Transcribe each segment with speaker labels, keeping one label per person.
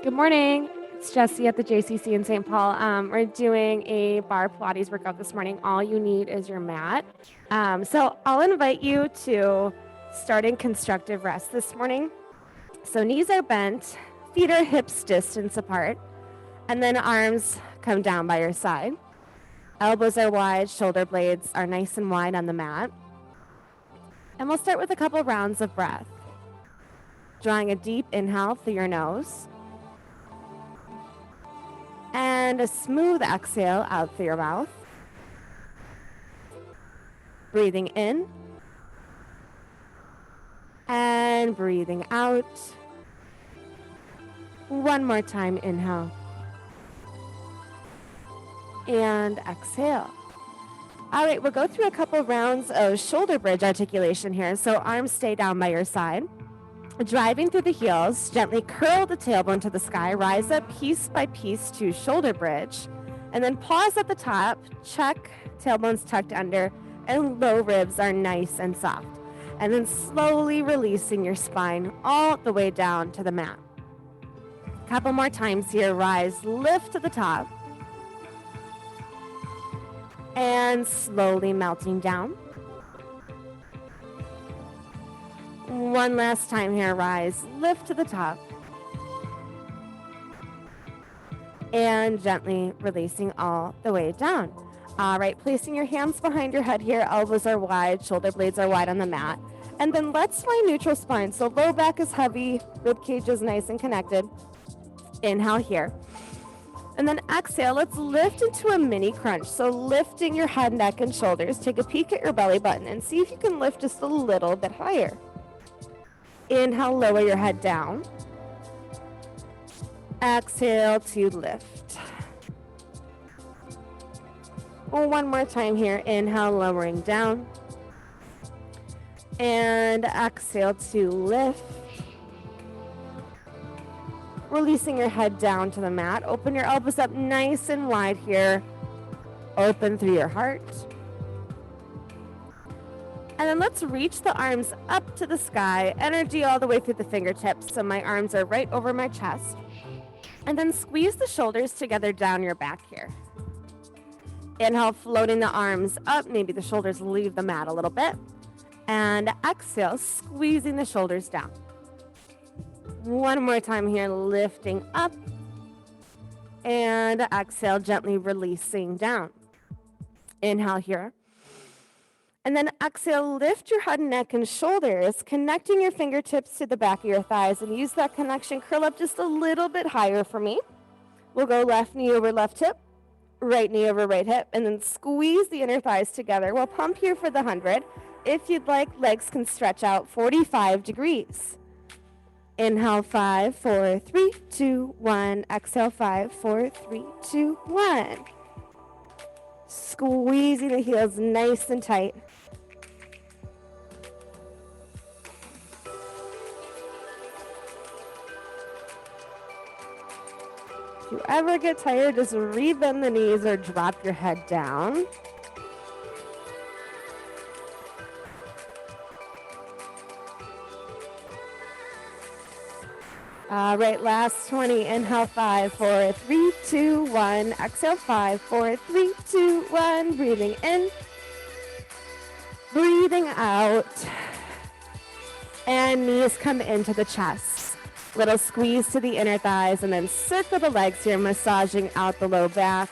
Speaker 1: Good morning. It's Jessi at the JCC in St. Paul. We're doing a bar Pilates workout this morning. All you need is your mat. So I'll invite you to start in constructive rest this morning. So knees are bent, feet are hips distance apart, and then arms come down by your side. Elbows are wide, shoulder blades are nice and wide on the mat. And we'll start with a couple rounds of breath. Drawing a deep inhale through your nose. And a smooth exhale out through your mouth. Breathing in. And breathing out. One more time, inhale. And exhale. All right, we'll go through a couple rounds of shoulder bridge articulation here. So arms stay down by your side. Driving through the heels, gently curl the tailbone to the sky, rise up piece by piece to shoulder bridge, and then pause at the top, check tailbone's tucked under, and low ribs are nice and soft. And then slowly releasing your spine all the way down to the mat. Couple more times here, rise, lift to the top, and slowly melting down. One last time here, rise, lift to the top, and gently releasing all the way down. All right, placing your hands behind your head here, elbows are wide, shoulder blades are wide on the mat. And then let's find neutral spine. So low back is heavy, rib cage is nice and connected. Inhale here. And then exhale, let's lift into a mini crunch. So lifting your head, neck, and shoulders. Take a peek at your belly button and see if you can lift just a little bit higher. Inhale, lower your head down. Exhale to lift. One more time here. Inhale, lowering down. And exhale to lift. Releasing your head down to the mat. Open your elbows up nice and wide here. Open through your heart. And then let's reach the arms up to the sky. Energy all the way through the fingertips. So my arms are right over my chest. And then squeeze the shoulders together down your back here. Inhale, floating the arms up. Maybe the shoulders leave the mat a little bit. And exhale, squeezing the shoulders down. One more time here, lifting up. And exhale, gently releasing down. Inhale here. And then exhale, lift your head, neck, and shoulders, connecting your fingertips to the back of your thighs. And use that connection, curl up just a little bit higher for me. We'll go left knee over left hip, right knee over right hip, and then squeeze the inner thighs together. We'll pump here for the 100. If you'd like, legs can stretch out 45 degrees. Inhale, 5, 4, 3, 2, 1. Exhale, 5, 4, 3, 2, 1. Squeezing the heels nice and tight. If you ever get tired, just rebend the knees or drop your head down. All right, last 20. Inhale, 5, 4, 3, 2, 1. Exhale, 5, 4, 3, 2, 1. Breathing in. Breathing out. And knees come into the chest. Little squeeze to the inner thighs, and then circle the legs here, massaging out the low back.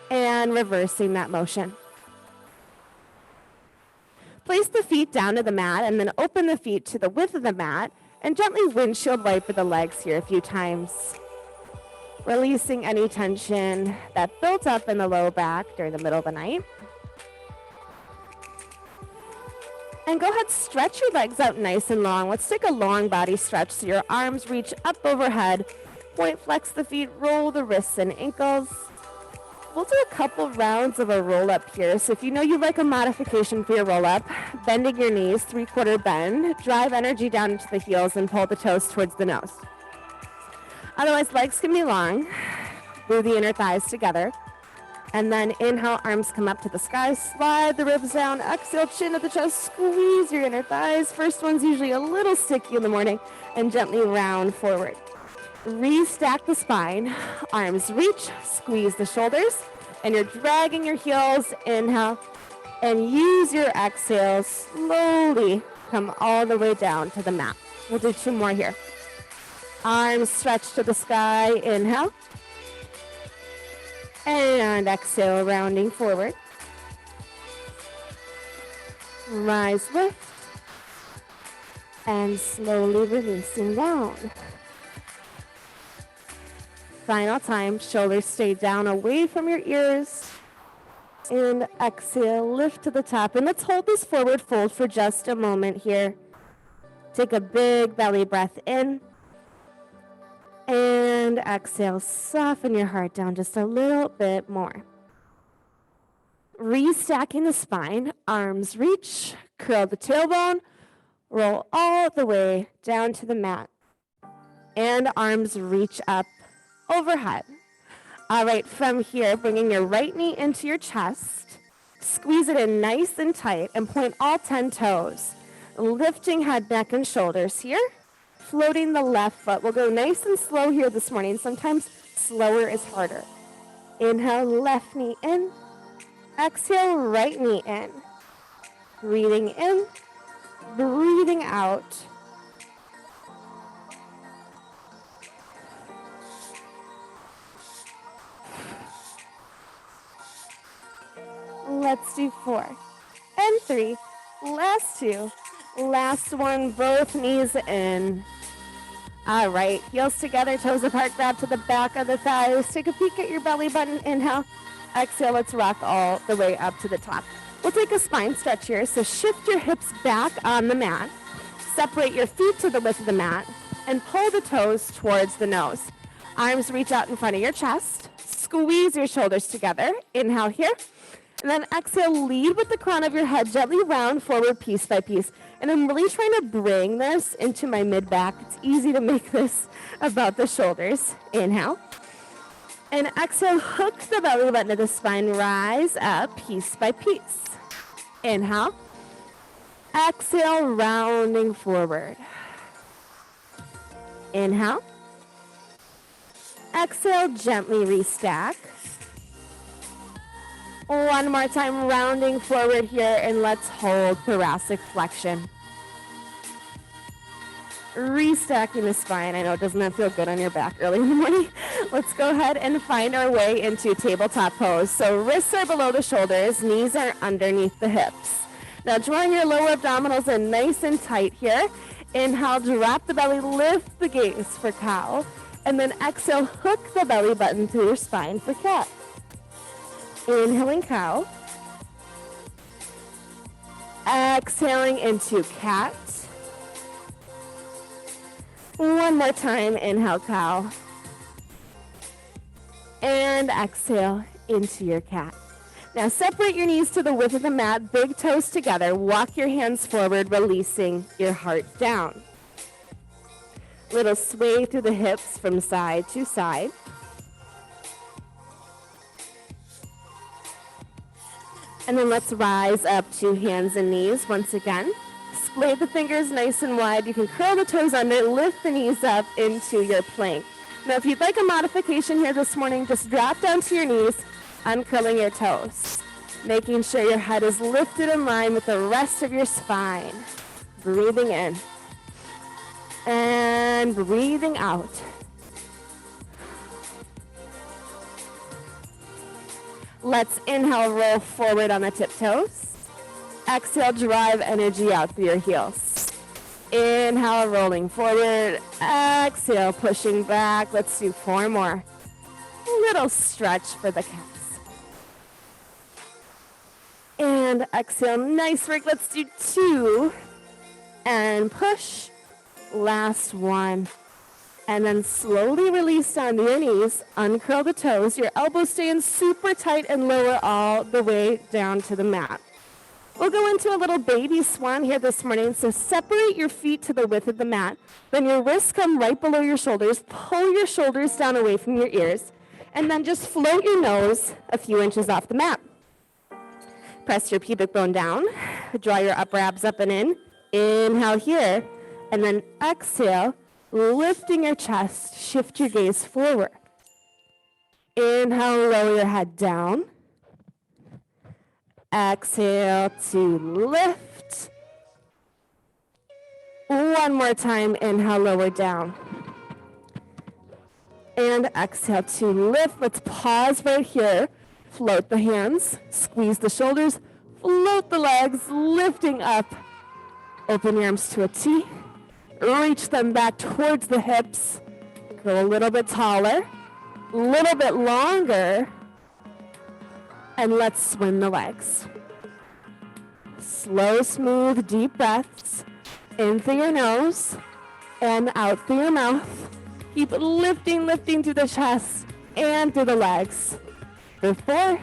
Speaker 1: And reversing that motion. Place the feet down to the mat, and then open the feet to the width of the mat. And gently windshield wiper the legs here a few times. Releasing any tension that built up in the low back during the middle of the night. And go ahead, stretch your legs out nice and long. Let's take a long body stretch so your arms reach up overhead. Point flex the feet, roll the wrists and ankles. We'll do a couple rounds of a roll up here. So if you know you like a modification for your roll up, bending your knees, 3/4 bend, drive energy down into the heels and pull the toes towards the nose. Otherwise, legs can be long. Move the inner thighs together. And then inhale, arms come up to the sky, slide the ribs down, exhale, chin to the chest, squeeze your inner thighs. First one's usually a little sticky in the morning, and gently round forward. Restack the spine, arms reach, squeeze the shoulders, and you're dragging your heels, inhale, and use your exhale, slowly come all the way down to the mat. We'll do 2 more here. Arms stretch to the sky, inhale. And exhale, rounding forward. Rise, lift. And slowly releasing down. Final time, shoulders stay down away from your ears. And exhale, lift to the top. And let's hold this forward fold for just a moment here. Take a big belly breath in. And exhale, soften your heart down just a little bit more. Restacking the spine, arms reach, curl the tailbone, roll all the way down to the mat. And arms reach up overhead. All right, from here, bringing your right knee into your chest, squeeze it in nice and tight and point all 10 toes. Lifting head, neck, and shoulders here. Floating the left foot. We'll go nice and slow here this morning. Sometimes slower is harder. Inhale, left knee in. Exhale, right knee in. Breathing in, breathing out. Let's do 4 and 3. Last 2. Last one, both knees in. All right, heels together, toes apart, grab to the back of the thighs. Take a peek at your belly button. Inhale, exhale, let's rock all the way up to the top. We'll take a spine stretch here, so shift your hips back on the mat. Separate your feet to the width of the mat, and pull the toes towards the nose. Arms reach out in front of your chest. Squeeze your shoulders together. Inhale here. And then exhale, lead with the crown of your head, gently round forward piece by piece. And I'm really trying to bring this into my mid-back. It's easy to make this about the shoulders. Inhale. And exhale, hook the belly button of the spine, rise up piece by piece. Inhale. Exhale, rounding forward. Inhale. Exhale, gently restack. One more time, rounding forward here, and let's hold thoracic flexion. Restacking the spine. I know, doesn't that feel good on your back early in the morning? Let's go ahead and find our way into tabletop pose. So wrists are below the shoulders, knees are underneath the hips. Now drawing your lower abdominals in nice and tight here. Inhale, drop the belly, lift the gaze for cow. And then exhale, hook the belly button through your spine for cat. Inhaling cow. Exhaling into cat. One more time, inhale cow. And exhale into your cat. Now separate your knees to the width of the mat, big toes together. Walk your hands forward, releasing your heart down. Little sway through the hips from side to side. And then let's rise up to hands and knees once again. Splay the fingers nice and wide. You can curl the toes under, lift the knees up into your plank. Now if you'd like a modification here this morning, just drop down to your knees, uncurling your toes. Making sure your head is lifted in line with the rest of your spine. Breathing in. And breathing out. Let's inhale, roll forward on the tiptoes. Exhale, drive energy out through your heels. Inhale, rolling forward. Exhale, pushing back. Let's do 4 more. Little stretch for the calves. And exhale, nice work. Let's do 2. And push. Last 1. And then slowly release down to your knees. Uncurl the toes. Your elbows stay in super tight and lower all the way down to the mat. We'll go into a little baby swan here this morning. So separate your feet to the width of the mat. Then your wrists come right below your shoulders. Pull your shoulders down away from your ears. And then just float your nose a few inches off the mat. Press your pubic bone down. Draw your upper abs up and in. Inhale here. And then exhale, lifting your chest. Shift your gaze forward. Inhale, lower your head down. Exhale to lift. One more time, inhale, lower down. And exhale to lift. Let's pause right here. Float the hands, squeeze the shoulders, float the legs, lifting up. Open your arms to a T. Reach them back towards the hips. Go a little bit taller, a little bit longer. And let's swim the legs. Slow, smooth, deep breaths. In through your nose and out through your mouth. Keep lifting through the chest and through the legs. For 4,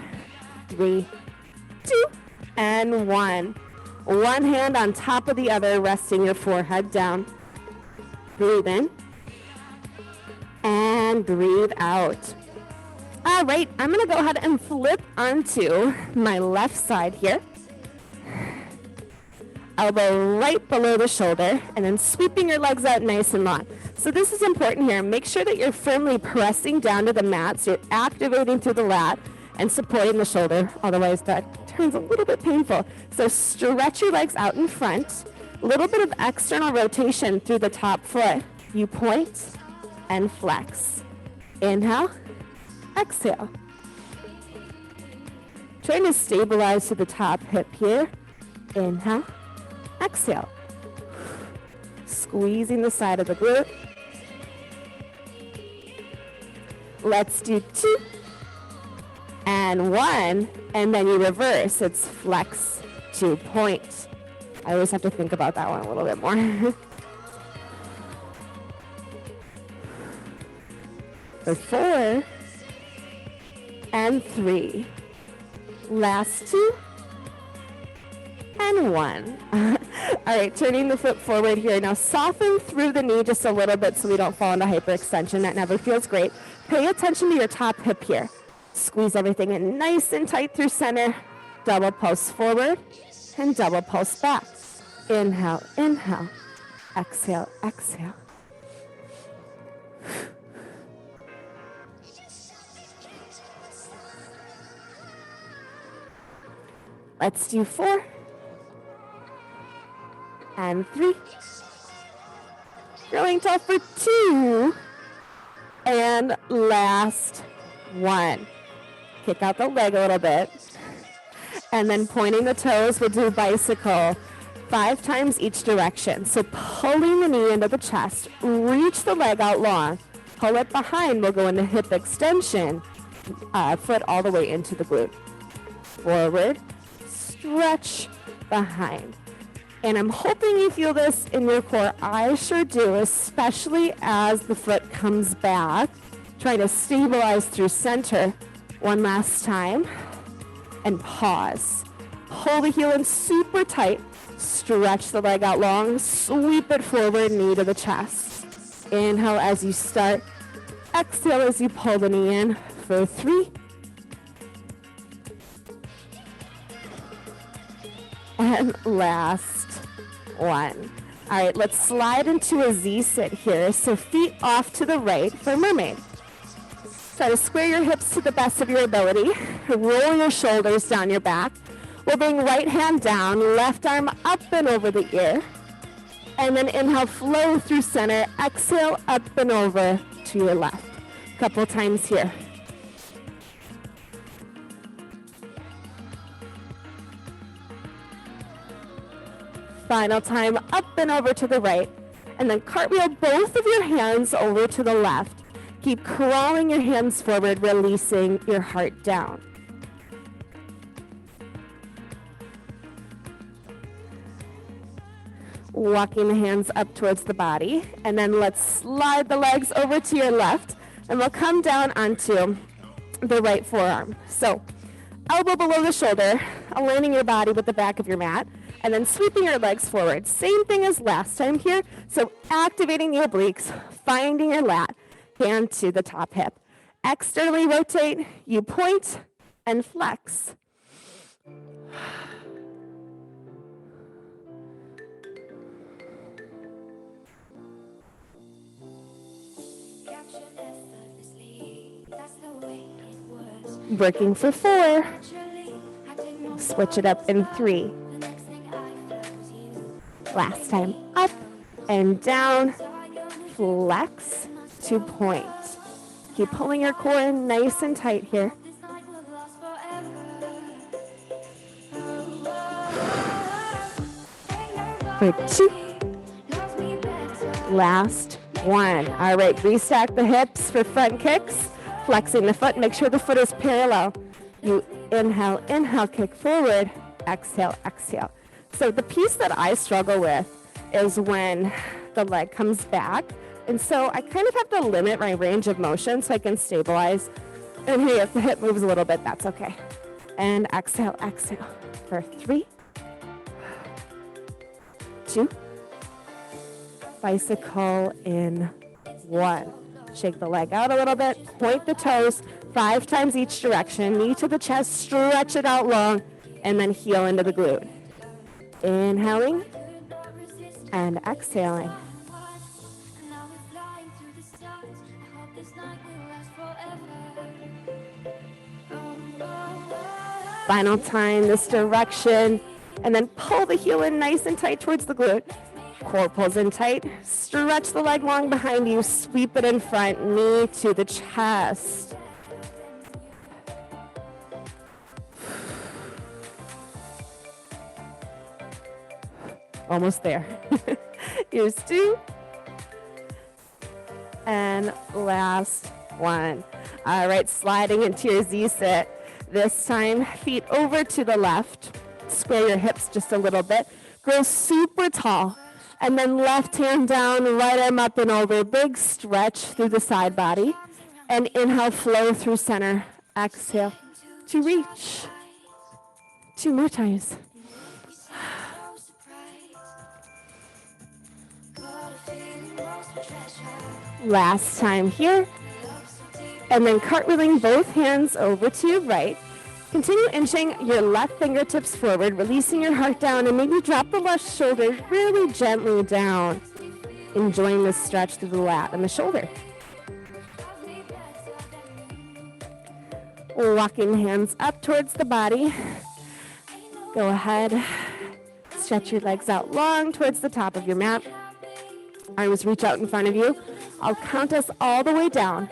Speaker 1: 3, 2, and 1. One hand on top of the other, resting your forehead down. Breathe in and breathe out. All right, I'm going to go ahead and flip onto my left side here. Elbow right below the shoulder, and then sweeping your legs out nice and long. So this is important here. Make sure that you're firmly pressing down to the mat, so you're activating through the lat and supporting the shoulder. Otherwise, that turns a little bit painful. So stretch your legs out in front. A little bit of external rotation through the top foot. You point and flex. Inhale, exhale. Trying to stabilize to the top hip here. Inhale. Exhale. Squeezing the side of the glute. Let's do 2 and 1, and then you reverse. It's flex to point. I always have to think about that one a little bit more. For 4 and 3. Last 2 and 1. All right, turning the foot forward here. Now soften through the knee just a little bit so we don't fall into hyperextension. That never feels great. Pay attention to your top hip here. Squeeze everything in nice and tight through center. Double pulse forward and double pulse back. Inhale, inhale. Exhale, exhale. Let's do 4 and 3. Growing tall for 2. And last 1. Kick out the leg a little bit. And then pointing the toes, we'll do bicycle 5 times each direction. So pulling the knee into the chest, reach the leg out long. Pull it behind, we'll go into hip extension. Foot all the way into the glute. Forward, stretch, behind. And I'm hoping you feel this in your core. I sure do, especially as the foot comes back. Try to stabilize through center. One last time. And pause. Pull the heel in super tight. Stretch the leg out long. Sweep it forward, knee to the chest. Inhale as you start. Exhale as you pull the knee in for 3. And last 1. All right, let's slide into a Z-sit here. So feet off to the right for mermaid. Try to square your hips to the best of your ability. Roll your shoulders down your back. We'll bring right hand down, left arm up and over the ear. And then inhale, flow through center. Exhale, up and over to your left. Couple times here. Final time, up and over to the right. And then cartwheel both of your hands over to the left. Keep crawling your hands forward, releasing your heart down. Walking the hands up towards the body. And then let's slide the legs over to your left. And we'll come down onto the right forearm. So, elbow below the shoulder, aligning your body with the back of your mat. And then sweeping your legs forward. Same thing as last time here. So activating the obliques, finding your lat, hand to the top hip. Externally rotate, you point and flex. Working for 4. Switch it up in 3. Last time, up and down, flex to point. Keep pulling your core nice and tight here. For 2. Last 1. All right, restack the hips for front kicks. Flexing the foot, make sure the foot is parallel. You inhale, inhale, kick forward, exhale, exhale. So the piece that I struggle with is when the leg comes back. And so I kind of have to limit my range of motion so I can stabilize. And hey, if the hip moves a little bit, that's okay. And exhale, exhale. For 3, 2, bicycle in 1. Shake the leg out a little bit, point the toes 5 times each direction, knee to the chest, stretch it out long, and then heel into the glute. Inhaling and exhaling. Final time, this direction, and then pull the heel in nice and tight towards the glute. Core pulls in tight, stretch the leg long behind you, sweep it in front, knee to the chest. Almost there. Here's 2. And last 1. All right, sliding into your Z-sit. This time, feet over to the left. Square your hips just a little bit. Grow super tall. And then left hand down, right arm up and over. Big stretch through the side body. And inhale, flow through center. Exhale to reach. 2 more times. Last time here. And then cartwheeling both hands over to your right. Continue inching your left fingertips forward, releasing your heart down, and maybe drop the left shoulder really gently down. Enjoying the stretch through the lat and the shoulder. Walking hands up towards the body. Go ahead. Stretch your legs out long towards the top of your mat. Arms reach out in front of you. I'll count us all the way down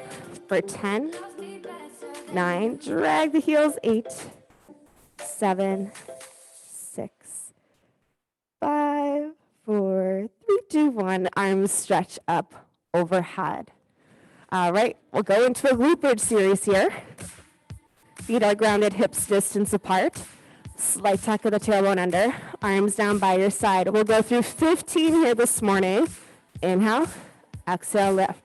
Speaker 1: for 10, 9, drag the heels, 8, 7, 6, 5, 4, 3, 2, 1. Arms stretch up overhead. All right, we'll go into a glute bridge series here. Feet are grounded, hips distance apart. Slight tuck of the tailbone under. Arms down by your side. We'll go through 15 here this morning. Inhale, exhale, lift.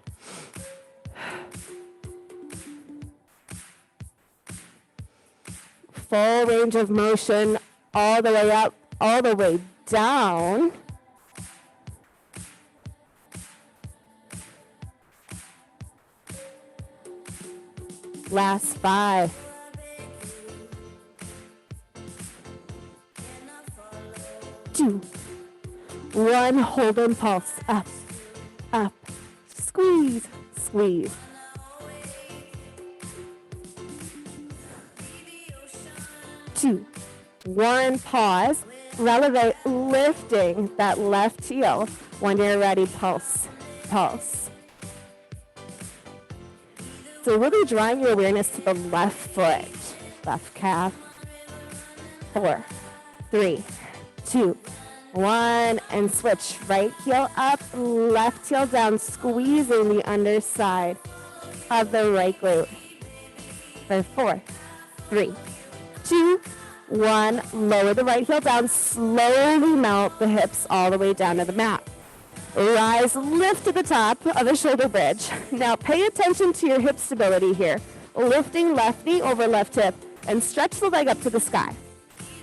Speaker 1: Full range of motion all the way up, all the way down. Last 5. 2, 1, hold and pulse, up, up, squeeze, squeeze. 2, 1, pause, elevate, lifting that left heel. When you're ready, pulse, pulse. So really drawing your awareness to the left foot, left calf. 4, 3, 2, 1, and switch. Right heel up, left heel down, squeezing the underside of the right glute. For 4, 3, 2, 1, lower the right heel down, slowly melt the hips all the way down to the mat. Rise, lift to the top of a shoulder bridge. Now pay attention to your hip stability here. Lifting left knee over left hip and stretch the leg up to the sky.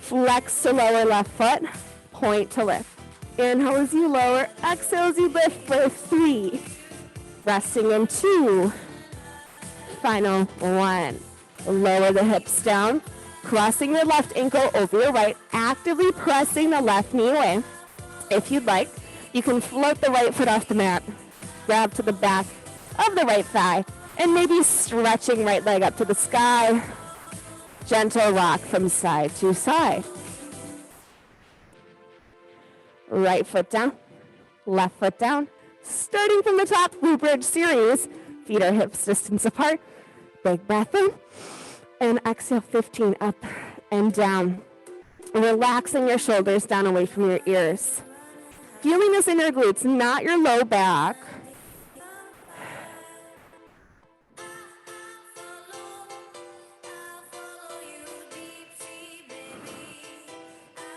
Speaker 1: Flex to lower left foot, point to lift. Inhale as you lower, exhale as you lift for 3. Resting in 2, Final one. Lower the hips down, crossing your left ankle over your right, actively pressing the left knee away. If you'd like, you can float the right foot off the mat, grab to the back of the right thigh, and maybe stretching right leg up to the sky. Gentle rock from side to side. Right foot down, left foot down. Starting from the top, glute bridge series. Feet are hips distance apart. Big breath in. And exhale 15 up and down. Relaxing your shoulders down away from your ears. Feeling this in your glutes, not your low back.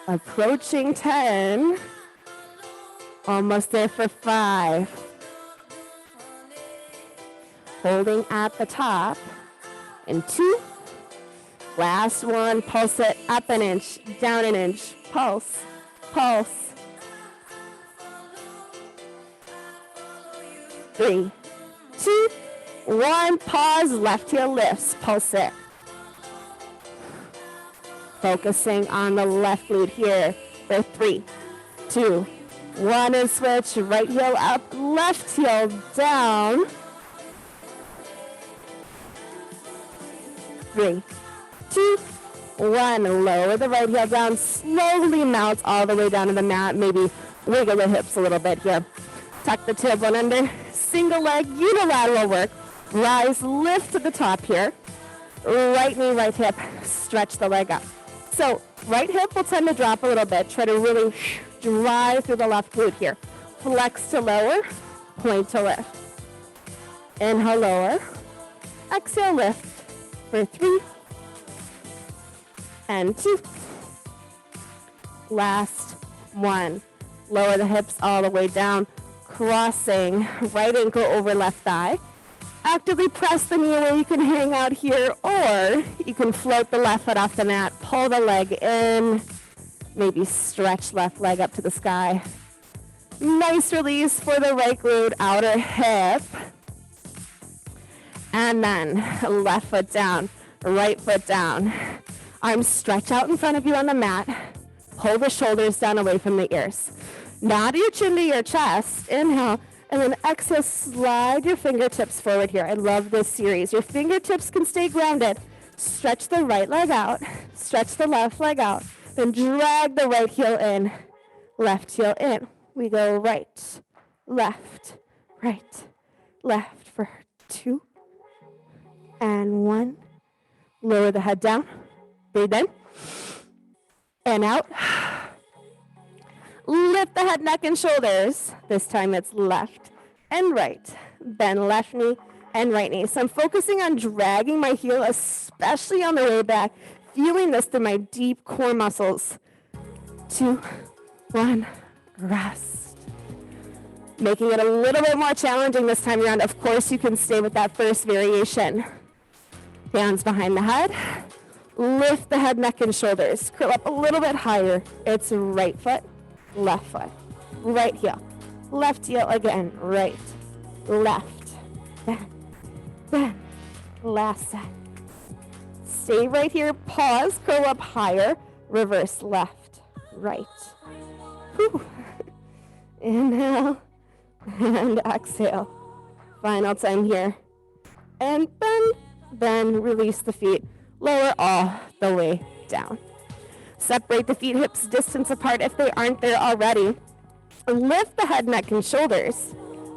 Speaker 1: Approaching 10. Almost there for 5. Holding at the top. And 2. Last one. Pulse it up an inch, down an inch. Pulse, pulse. 3, 2, 1. Pause. Left heel lifts. Pulse it. Focusing on the left glute here for 3, 2, 1, and switch. Right heel up, left heel down. 3, 2, 1. Lower the right heel down. Slowly melt all the way down to the mat. Maybe wiggle the hips a little bit here. Tuck the tailbone under. Single leg, unilateral work. Rise, lift to the top here. Right knee, right hip. Stretch the leg up. So right hip will tend to drop a little bit. Try to really drive through the left glute here. Flex to lower, point to lift. Inhale, lower. Exhale, lift for 3 and 2. Last one. Lower the hips all the way down, crossing right ankle over left thigh. Actively press the knee away. You can hang out here, or you can float the left foot off the mat, pull the leg in, maybe stretch left leg up to the sky. Nice release for the right glute, outer hip. And then left foot down, right foot down. Arms stretch out in front of you on the mat. Pull the shoulders down away from the ears. Nod your chin to your chest. Inhale. And then exhale, slide your fingertips forward here. I love this series. Your fingertips can stay grounded. Stretch the right leg out. Stretch the left leg out. Then drag the right heel in. Left heel in. We go right, left, for 2 and 1. Lower the head down. Breathe in and out. Lift the head, neck, and shoulders. This time it's left and right. Bend left knee and right knee. So I'm focusing on dragging my heel, especially on the way back. Feeling this through my deep core muscles. 2, 1, rest. Making it a little bit more challenging this time around. Of course, you can stay with that first variation. Hands behind the head. Lift the head, neck, and shoulders. Curl up a little bit higher. It's right foot, left foot, right heel, left heel again, right, left, bend, last set. Stay right here, pause, curl up higher, reverse left, right. Whew. Inhale and exhale. Final time here. And bend, release the feet, lower all the way down. Separate the feet hips distance apart if they aren't there already. Lift the head, neck, and shoulders.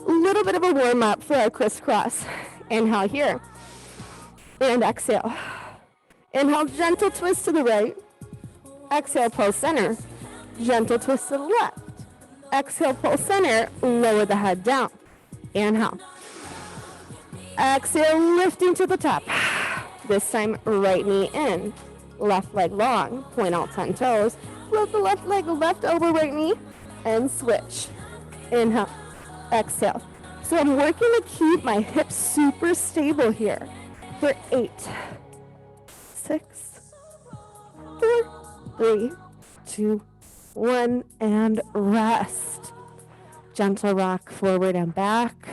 Speaker 1: A little bit of a warm up for our crisscross. Inhale here. And exhale. Inhale, gentle twist to the right. Exhale, pull center. Gentle twist to the left. Exhale, pull center. Lower the head down. Inhale. Exhale, lifting to the top. This time, right knee in. Left leg long, point all 10 toes. Float the left leg, left elbow, right knee, and switch. Inhale, exhale. So I'm working to keep my hips super stable here for 8, 6, 4, 3, 2, 1, and rest. Gentle rock forward and back.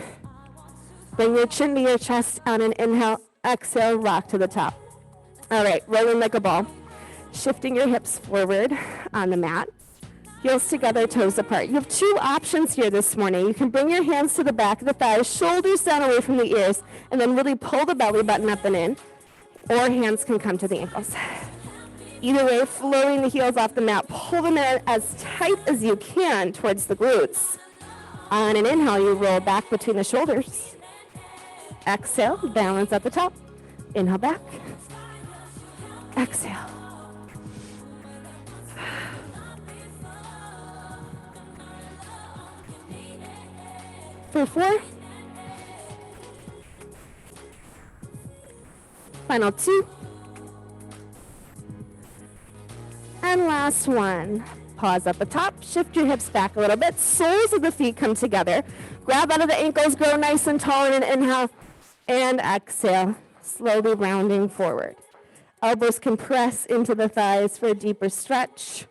Speaker 1: Bring your chin to your chest on an inhale. Exhale, rock to the top. All right, rolling like a ball. Shifting your hips forward on the mat. Heels together, toes apart. You have two options here this morning. You can bring your hands to the back of the thighs, shoulders down away from the ears, and then really pull the belly button up and in. Or hands can come to the ankles. Either way, floating the heels off the mat, pull them in as tight as you can towards the glutes. On an inhale, you roll back between the shoulders. Exhale, balance at the top. Inhale back. Exhale. For 4. Final 2. And last one. Pause at the top. Shift your hips back a little bit. Soles of the feet come together. Grab out of the ankles. Grow nice and tall in an inhale. And exhale. Slowly rounding forward. Elbows can press into the thighs for a deeper stretch.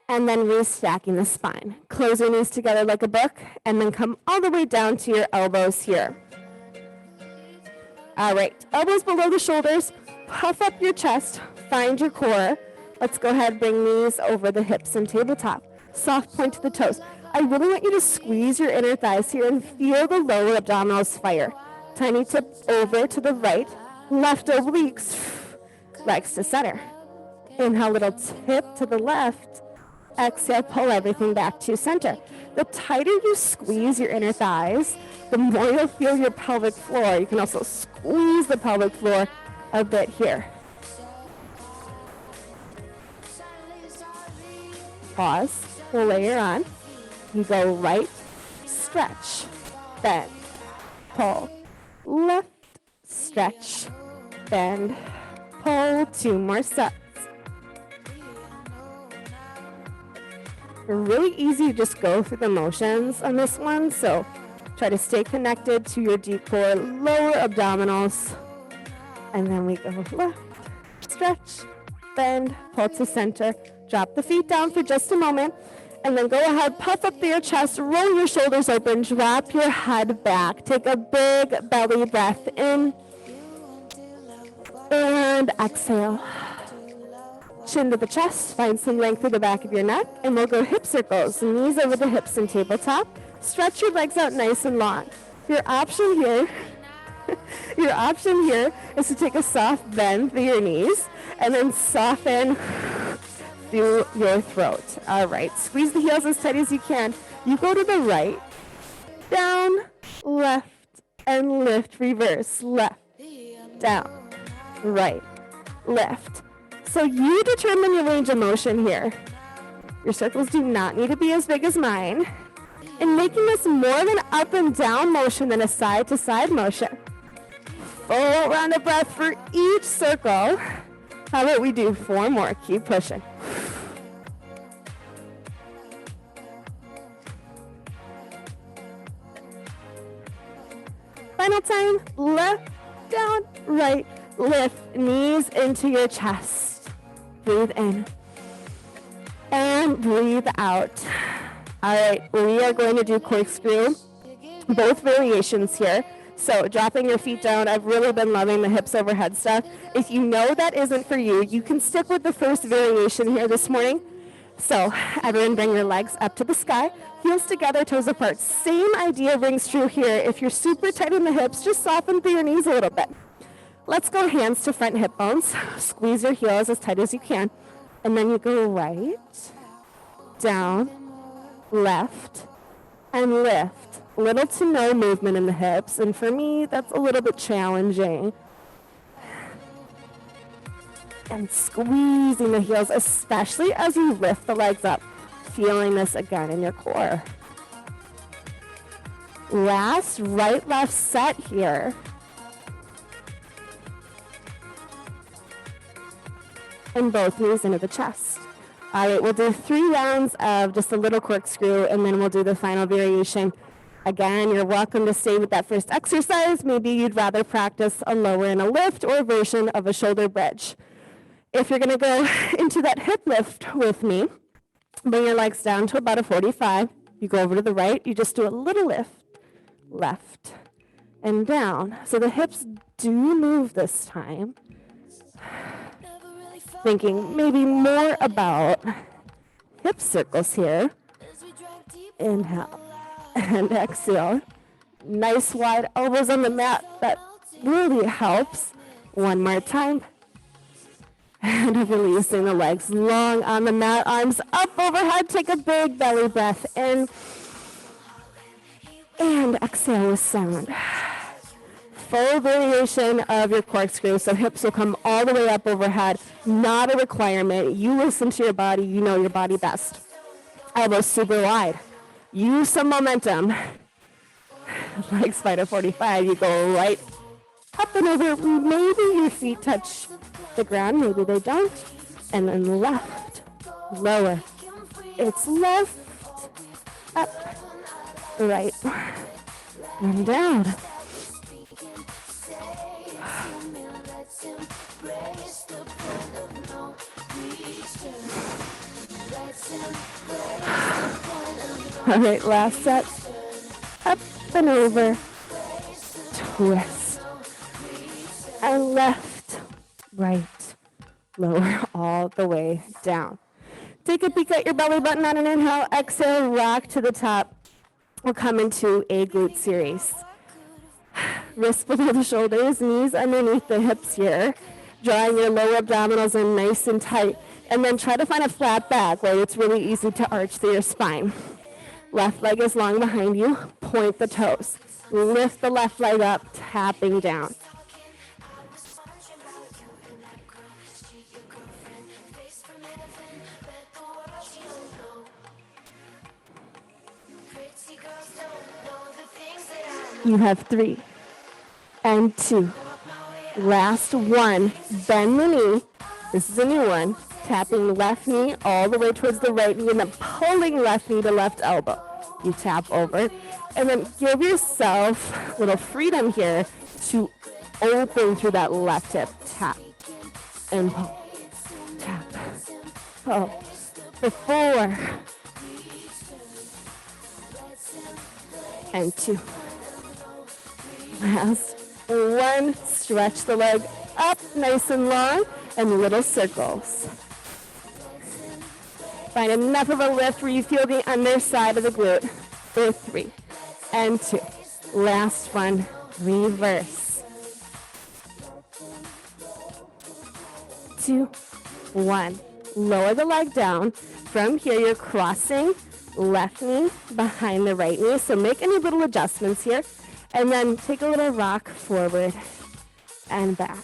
Speaker 1: And then restacking the spine. Close your knees together like a book, and then come all the way down to your elbows here. All right, elbows below the shoulders. Puff up your chest. Find your core. Let's go ahead and bring knees over the hips and tabletop. Soft point to the toes. I really want you to squeeze your inner thighs here and feel the lower abdominals fire. Tiny tip over to the right. Left obliques. Legs to center. Inhale, little tip to the left. Exhale, pull everything back to center. The tighter you squeeze your inner thighs, the more you'll feel your pelvic floor. You can also squeeze the pelvic floor a bit here. Pause, we'll layer on. You go right, stretch, bend, pull, left, stretch, bend, pull, 2 more sets. Really easy to just go through the motions on this one, so try to stay connected to your deep core, lower abdominals, and then we go left, stretch, bend, pull to center, drop the feet down for just a moment, and then go ahead, puff up through your chest, roll your shoulders open, drop your head back, take a big belly breath in, and exhale. Chin to the chest, find some length through the back of your neck, and we'll go hip circles, knees over the hips and tabletop. Stretch your legs out nice and long. Your option here is to take a soft bend through your knees and then soften through your throat. All right, squeeze the heels as tight as you can. You go to the right, down, left, and lift, reverse, left, down, right, left. So you determine your range of motion here. Your circles do not need to be as big as mine. And making this more of an up and down motion than a side to side motion. Full round of breath for each circle. How about we do 4 more? Keep pushing. Final time, left, down, right, lift, knees into your chest. Breathe in and breathe out. All right, we are going to do corkscrew, both variations here. So dropping your feet down, I've really been loving the hips overhead stuff. If you know that isn't for you, you can stick with the first variation here this morning. So everyone bring your legs up to the sky, heels together, toes apart. Same idea rings true here. If you're super tight in the hips, just soften through your knees a little bit. Let's go hands to front hip bones. Squeeze your heels as tight as you can. And then you go right, down, left, and lift. Little to no movement in the hips. And for me, that's a little bit challenging. And squeezing the heels, especially as you lift the legs up. Feeling this again in your core. Last right, left set here. And both knees into the chest. All right, we'll do 3 rounds of just a little corkscrew, and then we'll do the final variation. Again, you're welcome to stay with that first exercise. Maybe you'd rather practice a lower and a lift or a version of a shoulder bridge. If you're going to go into that hip lift with me, bring your legs down to about a 45. You go over to the right. You just do a little lift, left, and down. So the hips do move this time. Thinking maybe more about hip circles here. Inhale and exhale. Nice wide elbows on the mat. That really helps. One more time. And releasing the legs long on the mat. Arms up overhead. Take a big belly breath in. And exhale with sound. Full variation of your corkscrew. So hips will come all the way up overhead. Not a requirement. You listen to your body. You know your body best. Elbows super wide. Use some momentum. Like Spider 45, you go right up and over. Maybe your feet touch the ground, maybe they don't. And then left, lower. It's left, up, right, and down. All right, last set. Up and over, twist, and left, right, lower, all the way down. Take a peek at your belly button on an inhale, exhale, rock to the top. We'll come into a glute series. Wrists below the shoulders, knees underneath the hips here, drawing your lower abdominals in nice and tight, and then try to find a flat back where it's really easy to arch through your spine. Left leg is long behind you. Point the toes. Lift the left leg up, tapping down. You have 3 and 2. Last one. Bend the knee. This is a new one. Tapping left knee all the way towards the right knee and then pulling left knee to left elbow. You tap over and then give yourself a little freedom here to open through that left hip. Tap and pull. Tap. Pull. For 4 and 2. Last one. Stretch the leg up nice and long and little circles. Find enough of a lift where you feel the underside of the glute. For 3 and 2. Last one, reverse. 2, 1. Lower the leg down. From here, you're crossing left knee behind the right knee. So make any little adjustments here. And then take a little rock forward and back.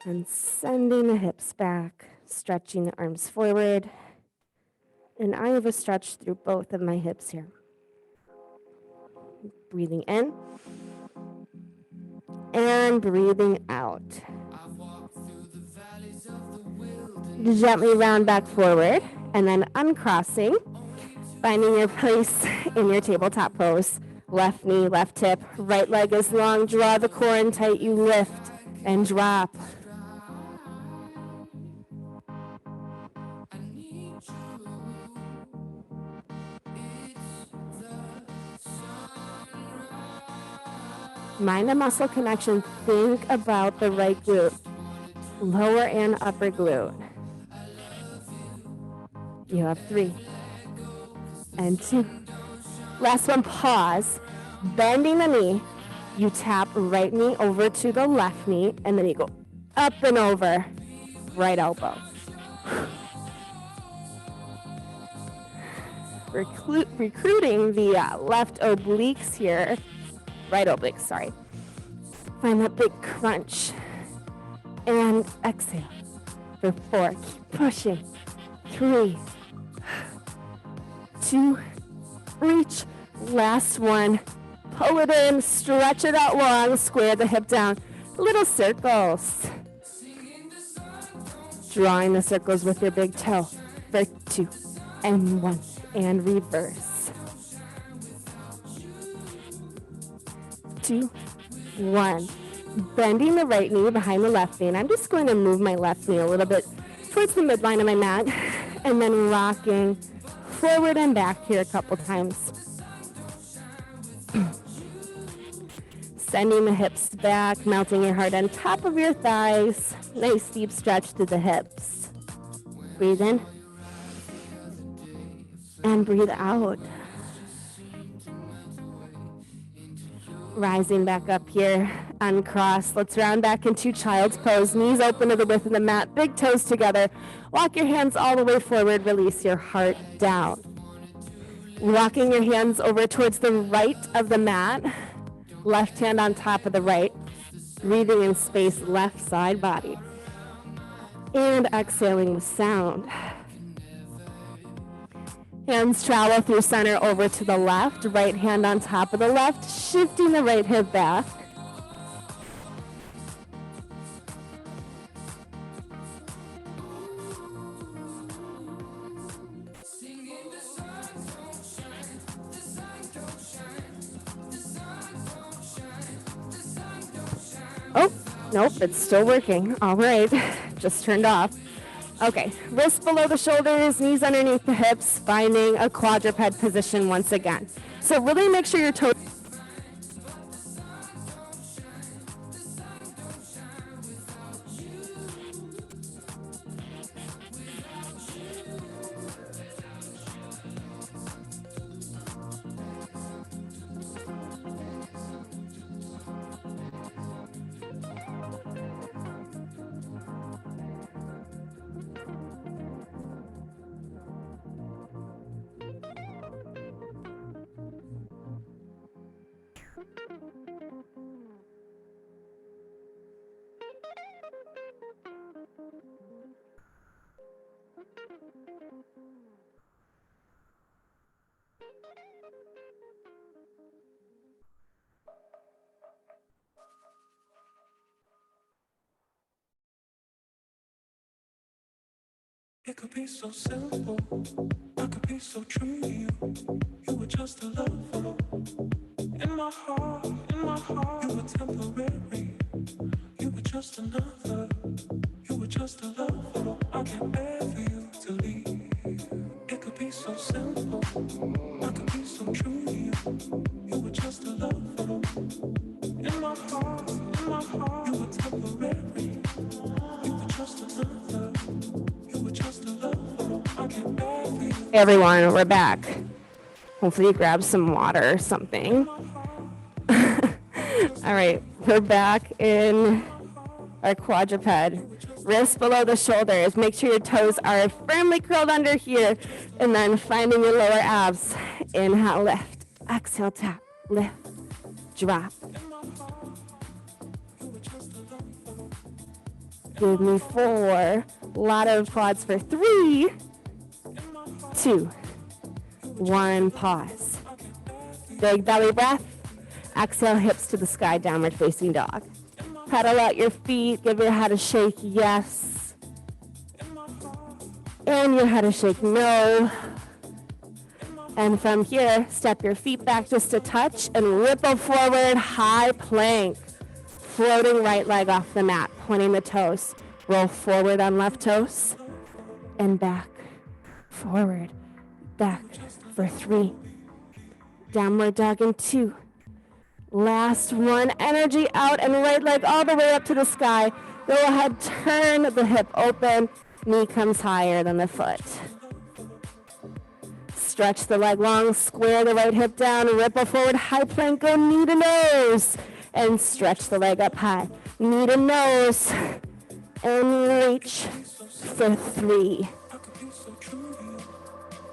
Speaker 1: And sending the hips back, stretching the arms forward. And I have a stretch through both of my hips here. Breathing in and breathing out. Gently round back forward and then uncrossing, finding your place in your tabletop pose. Left knee, left hip, right leg is long, draw the core in tight, you lift and drop. Mind and muscle connection. Think about the right glute, lower and upper glute. You have 3 and 2. Last one, pause. Bending the knee. You tap right knee over to the left knee, and then you go up and over, right elbow. Recruiting the left obliques here. Right oblique, sorry. Find that big crunch. And exhale. For 4, keep pushing. 3, 2, reach. Last one. Pull it in, stretch it out long, square the hip down. Little circles. Drawing the circles with your big toe. For 2 and 1. And reverse. 2, 1. Bending the right knee behind the left knee. And I'm just going to move my left knee a little bit towards the midline of my mat. And then rocking forward and back here a couple times. Sending the hips back, melting your heart on top of your thighs. Nice deep stretch through the hips. Breathe in. And breathe out. Rising back up here, uncross. Let's round back into child's pose. Knees open to the width of the mat, big toes together. Walk your hands all the way forward, release your heart down. Walking your hands over towards the right of the mat, left hand on top of the right. Breathing in space, left side body. And exhaling with sound. Hands travel through center over to the left, right hand on top of the left, shifting the right hip back. Oh, nope, it's still working. All right, just turned off. Okay, wrists below the shoulders, knees underneath the hips, finding a quadruped position once again. So really make sure your toes.
Speaker 2: It could be so simple, I could be so true to you. You were just a lover. In my heart, you were temporary. You were just another. You were just a lover. I can't bear for you to leave. It could be so simple, I could be so true to you. You were just a lover. In my heart, you were temporary. You were just another.
Speaker 1: Hey everyone, we're back. Hopefully you grab some water or something. All right, we're back in our quadruped. Wrists below the shoulders. Make sure your toes are firmly curled under here. And then finding your lower abs. Inhale, lift. Exhale, tap. Lift. Drop. Give me 4. A lot of quads for 3, 2, 1, pause. Big belly breath. Exhale, hips to the sky, downward facing dog. Pedal out your feet, give your head a shake, yes. And your head a shake, no. And from here, step your feet back just a touch and ripple forward, high plank. Floating right leg off the mat, pointing the toes. Roll forward on left toes and back, forward, back for 3. Downward dog in 2. Last one, energy out and right leg all the way up to the sky. Go ahead, turn the hip open, knee comes higher than the foot. Stretch the leg long, square the right hip down, ripple forward, high plank, go knee to nose. And stretch the leg up high, knee to nose. And reach for 3,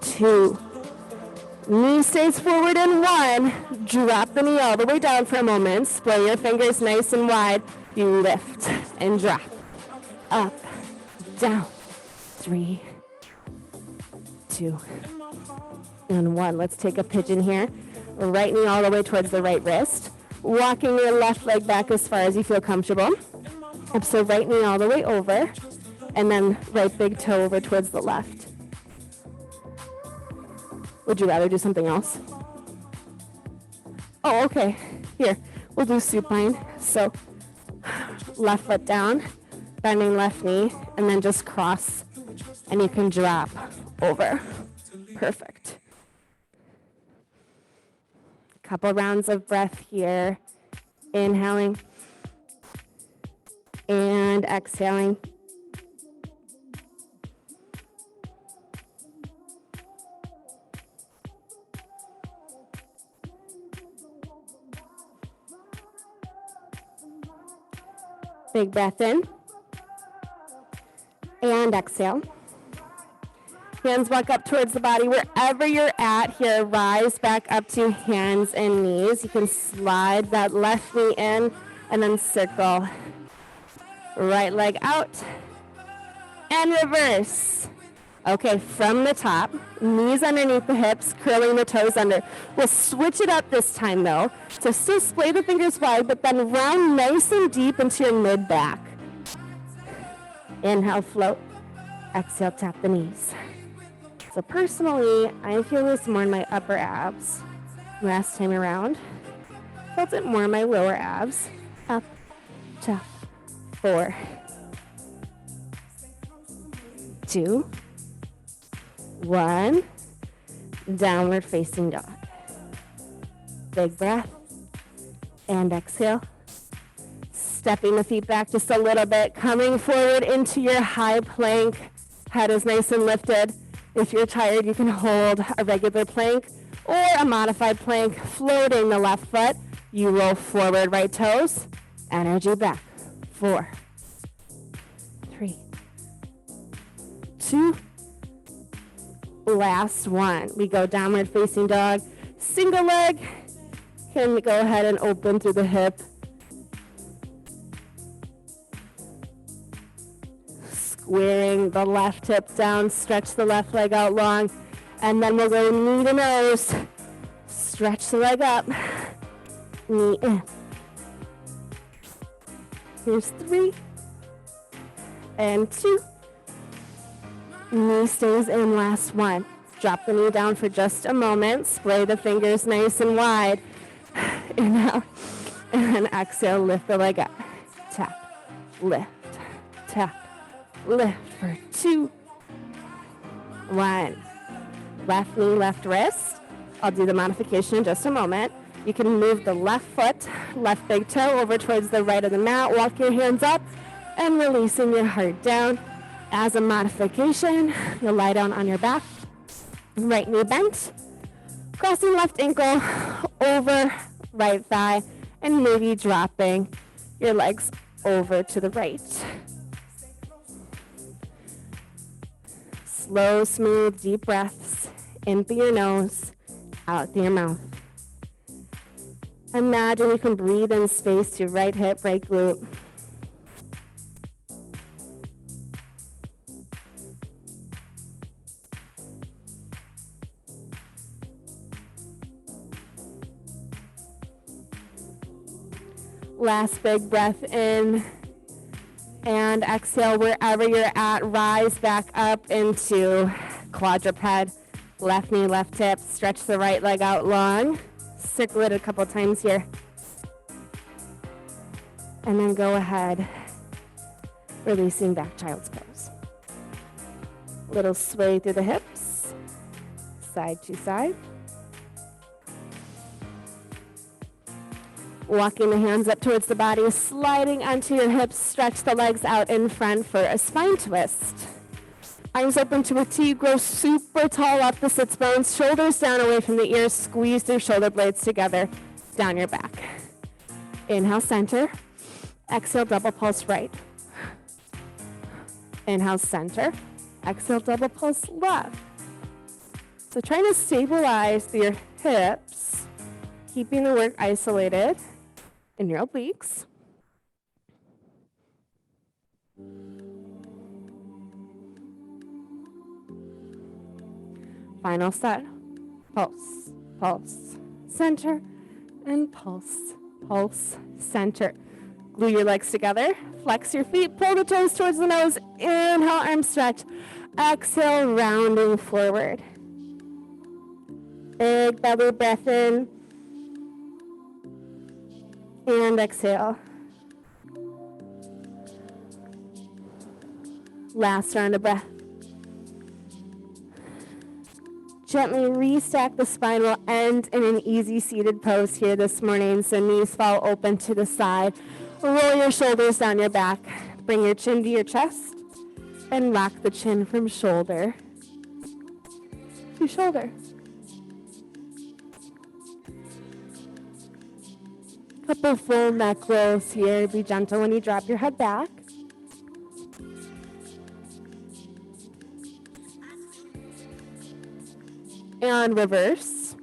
Speaker 1: 2. Knee stays forward in 1. Drop the knee all the way down for a moment. Splay your fingers nice and wide. You lift and drop. Up, down. 3, 2, and 1. Let's take a pigeon here. Right knee all the way towards the right wrist. Walking your left leg back as far as you feel comfortable. So right knee all the way over. And then right big toe over towards the left. Would you rather do something else? Oh, okay. Here, we'll do supine. So left foot down, bending left knee, and then just cross. And you can drop over. Perfect. Couple rounds of breath here. Inhaling and exhaling. Big breath in and exhale. Hands walk up towards the body. Wherever you're at here, rise back up to hands and knees. You can slide that left knee in and then circle. Right leg out and reverse. Okay, from the top, knees underneath the hips, curling the toes under. We'll switch it up this time though. So still splay the fingers wide, but then round nice and deep into your mid back. Inhale, float. Exhale, tap the knees. So personally, I feel this more in my upper abs. Last time around, felt it more in my lower abs. Up, tap, 4, 2, 1. Downward facing dog. Big breath and exhale. Stepping the feet back just a little bit, coming forward into your high plank. Head is nice and lifted. If you're tired, you can hold a regular plank or a modified plank, floating the left foot. You roll forward, right toes, energy back. 4, 3, 2, last one. We go downward facing dog, single leg. Can we go ahead and open through the hip. Squaring the left hip down, stretch the left leg out long, and then we'll go knee to nose. Stretch the leg up, knee in. Here's 3 and 2. Knee stays in, last one. Drop the knee down for just a moment. Splay the fingers nice and wide. Inhale, and then exhale, lift the leg up. Tap, lift, tap. Lift for 2, 1. Left knee, left wrist. I'll do the modification in just a moment. You can move the left foot, left big toe over towards the right of the mat. Walk your hands up and releasing your heart down. As a modification, you'll lie down on your back. Right knee bent. Crossing left ankle over right thigh and maybe dropping your legs over to the right. Slow, smooth, deep breaths in through your nose, out through your mouth. Imagine you can breathe in space to right hip, right glute. Last big breath in. And exhale, wherever you're at, rise back up into quadruped. Left knee, left hip, stretch the right leg out long. Circle it a couple times here. And then go ahead, releasing back child's pose. Little sway through the hips, side to side. Walking the hands up towards the body, sliding onto your hips, stretch the legs out in front for a spine twist. Arms open to a T, grow super tall off the sits bones, shoulders down away from the ears, squeeze your shoulder blades together, down your back. Inhale, center. Exhale, double pulse right. Inhale, center. Exhale, double pulse left. So trying to stabilize your hips, keeping the work isolated in your obliques. Final set. Pulse, pulse, center, and pulse, pulse, center. Glue your legs together. Flex your feet. Pull the toes towards the nose. Inhale, arm stretch. Exhale, rounding forward. Big belly breath in. And exhale. Last round of breath. Gently restack the spine. We'll end in an easy seated pose here this morning. So knees fall open to the side. Roll your shoulders down your back. Bring your chin to your chest and rock the chin from shoulder to shoulder. Couple full neck rolls here. Be gentle when you drop your head back. And reverse.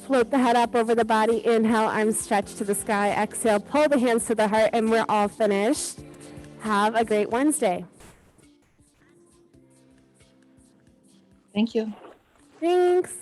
Speaker 1: Float the head up over the body. Inhale, arms stretched to the sky. Exhale, pull the hands to the heart, and we're all finished. Have a great Wednesday.
Speaker 3: Thank you.
Speaker 1: Thanks.